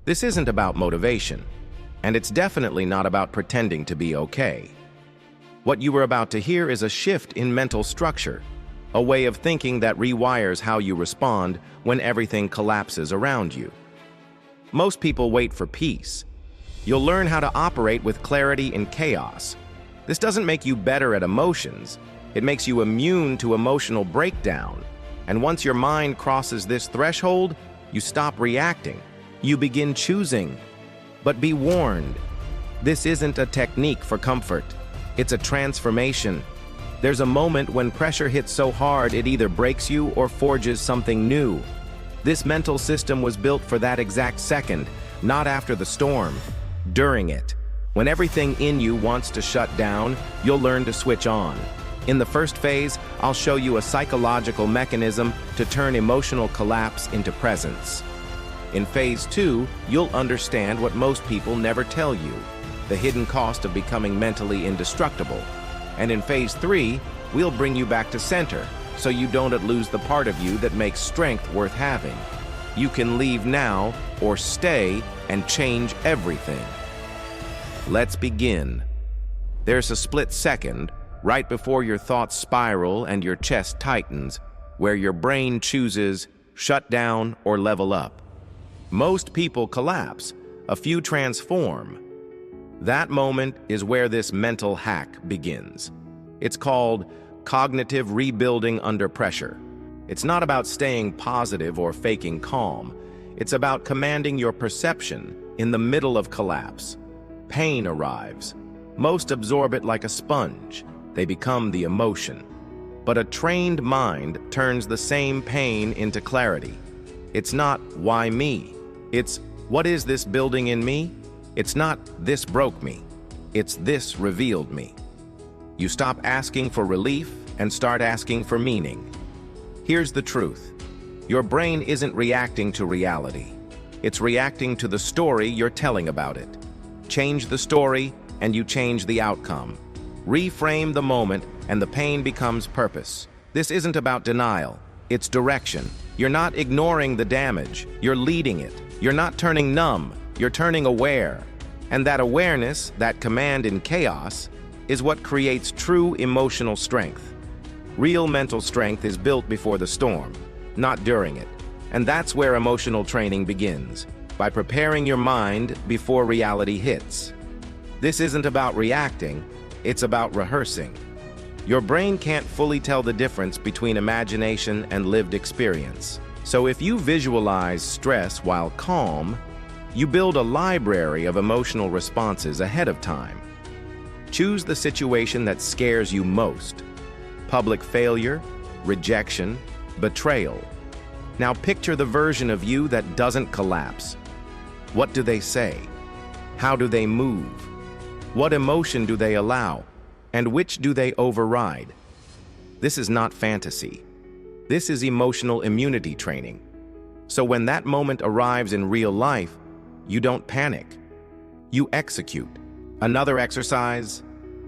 This isn't about motivation, and it's definitely not about pretending to be okay. What you are about to hear is a shift in mental structure, a way of thinking that rewires how you respond when everything collapses around you. Most people wait for peace. You'll learn how to operate with clarity in chaos. This doesn't make you better at emotions. It makes you immune to emotional breakdown. And once your mind crosses this threshold, you stop reacting. You begin choosing. But be warned, this isn't a technique for comfort. It's a transformation. There's a moment when pressure hits so hard it either breaks you or forges something new. This mental system was built for that exact second, not after the storm, during it. When everything in you wants to shut down, you'll learn to switch on. In the first phase, I'll show you a psychological mechanism to turn emotional collapse into presence. In phase 2, you'll understand what most people never tell you, the hidden cost of becoming mentally indestructible. And in phase 3, we'll bring you back to center, so you don't lose the part of you that makes strength worth having. You can leave now or stay and change everything. Let's begin. There's a split second, right before your thoughts spiral and your chest tightens, where your brain chooses shut down or level up. Most people collapse, a few transform. That moment is where this mental hack begins. It's called cognitive rebuilding under pressure. It's not about staying positive or faking calm. It's about commanding your perception in the middle of collapse. Pain arrives. Most absorb it like a sponge. They become the emotion. But a trained mind turns the same pain into clarity. It's not, why me? It's, what is this building in me? It's not, this broke me. It's, this revealed me. You stop asking for relief and start asking for meaning. Here's the truth. Your brain isn't reacting to reality. It's reacting to the story you're telling about it. Change the story, and you change the outcome. Reframe the moment, and the pain becomes purpose. This isn't about denial. It's direction. You're not ignoring the damage. You're leading it. You're not turning numb. You're turning aware. And that awareness, that command in chaos, is what creates true emotional strength. Real mental strength is built before the storm, not during it. And that's where emotional training begins, by preparing your mind before reality hits. This isn't about reacting, it's about rehearsing. Your brain can't fully tell the difference between imagination and lived experience. So if you visualize stress while calm, you build a library of emotional responses ahead of time. Choose the situation that scares you most. Public failure, rejection, betrayal. Now picture the version of you that doesn't collapse. What do they say? How do they move? What emotion do they allow? And which do they override? This is not fantasy. This is emotional immunity training. So when that moment arrives in real life, you don't panic. You execute. Another exercise: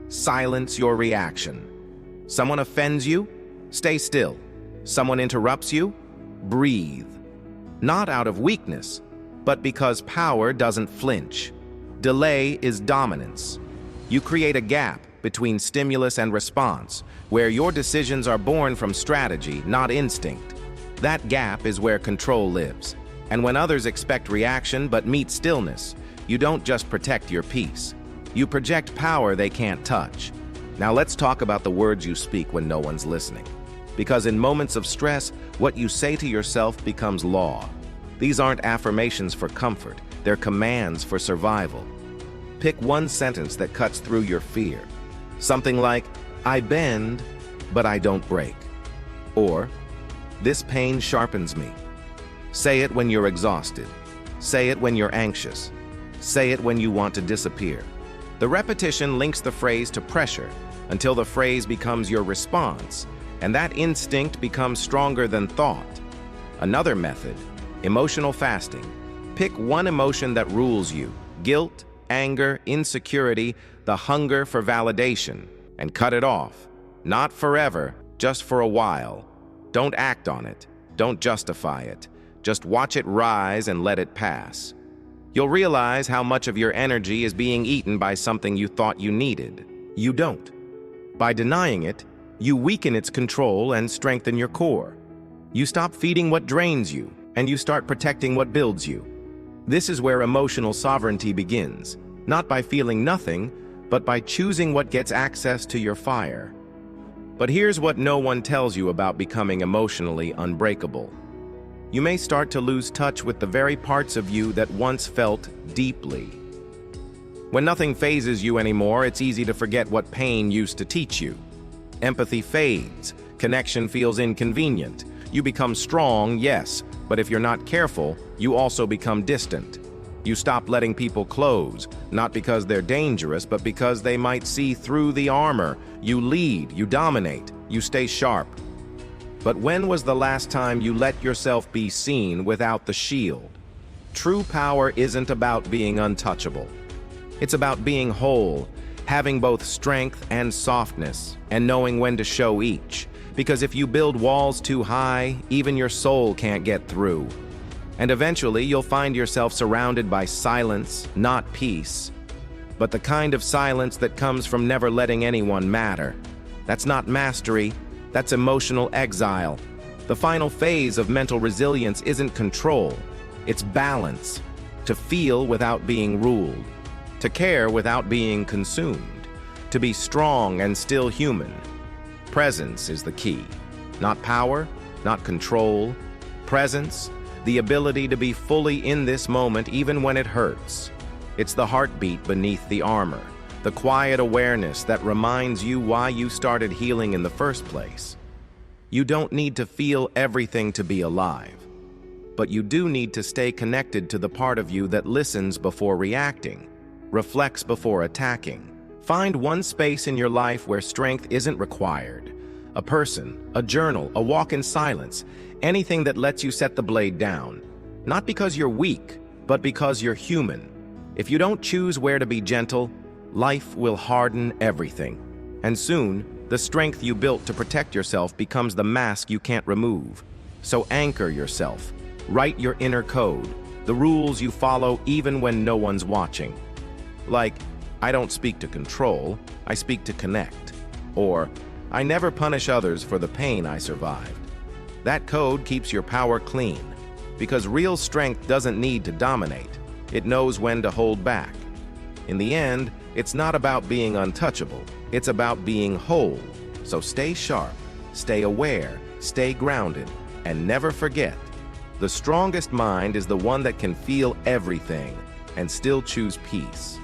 silence your reaction. Someone offends you? Stay still. Someone interrupts you? Breathe. Not out of weakness, but because power doesn't flinch. Delay is dominance. You create a gap between stimulus and response, where your decisions are born from strategy, not instinct. That gap is where control lives. And when others expect reaction but meet stillness, you don't just protect your peace. You project power they can't touch. Now let's talk about the words you speak when no one's listening. Because in moments of stress, what you say to yourself becomes law. These aren't affirmations for comfort, they're commands for survival. Pick one sentence that cuts through your fear. Something like, I bend, but I don't break. Or, this pain sharpens me. Say it when you're exhausted. Say it when you're anxious. Say it when you want to disappear. The repetition links the phrase to pressure until the phrase becomes your response, and that instinct becomes stronger than thought. Another method, emotional fasting. Pick one emotion that rules you: guilt, anger, insecurity, the hunger for validation, and cut it off. Not forever, just for a while. Don't act on it. Don't justify it. Just watch it rise and let it pass. You'll realize how much of your energy is being eaten by something you thought you needed. You don't. By denying it, you weaken its control and strengthen your core. You stop feeding what drains you, and you start protecting what builds you. This is where emotional sovereignty begins, not by feeling nothing, but by choosing what gets access to your fire. But here's what no one tells you about becoming emotionally unbreakable. You may start to lose touch with the very parts of you that once felt deeply. When nothing phases you anymore, it's easy to forget what pain used to teach you. Empathy fades, connection feels inconvenient. You become strong, yes, but if you're not careful, you also become distant. You stop letting people close, not because they're dangerous, but because they might see through the armor. You lead, you dominate, you stay sharp. But when was the last time you let yourself be seen without the shield? True power isn't about being untouchable. It's about being whole, having both strength and softness, and knowing when to show each. Because if you build walls too high, even your soul can't get through. And eventually, you'll find yourself surrounded by silence, not peace. But the kind of silence that comes from never letting anyone matter. That's not mastery, that's emotional exile. The final phase of mental resilience isn't control, it's balance. To feel without being ruled. To care without being consumed. To be strong and still human. Presence is the key. Not power, not control. Presence, the ability to be fully in this moment even when it hurts. It's the heartbeat beneath the armor, the quiet awareness that reminds you why you started healing in the first place. You don't need to feel everything to be alive, but you do need to stay connected to the part of you that listens before reacting, reflects before attacking. Find one space in your life where strength isn't required. A person, a journal, a walk in silence, anything that lets you set the blade down. Not because you're weak, but because you're human. If you don't choose where to be gentle, life will harden everything. And soon, the strength you built to protect yourself becomes the mask you can't remove. So anchor yourself. Write your inner code, the rules you follow even when no one's watching. Like, I don't speak to control, I speak to connect. Or, I never punish others for the pain I survived. That code keeps your power clean, because real strength doesn't need to dominate. It knows when to hold back. In the end, it's not about being untouchable, it's about being whole. So stay sharp, stay aware, stay grounded, and never forget, the strongest mind is the one that can feel everything and still choose peace.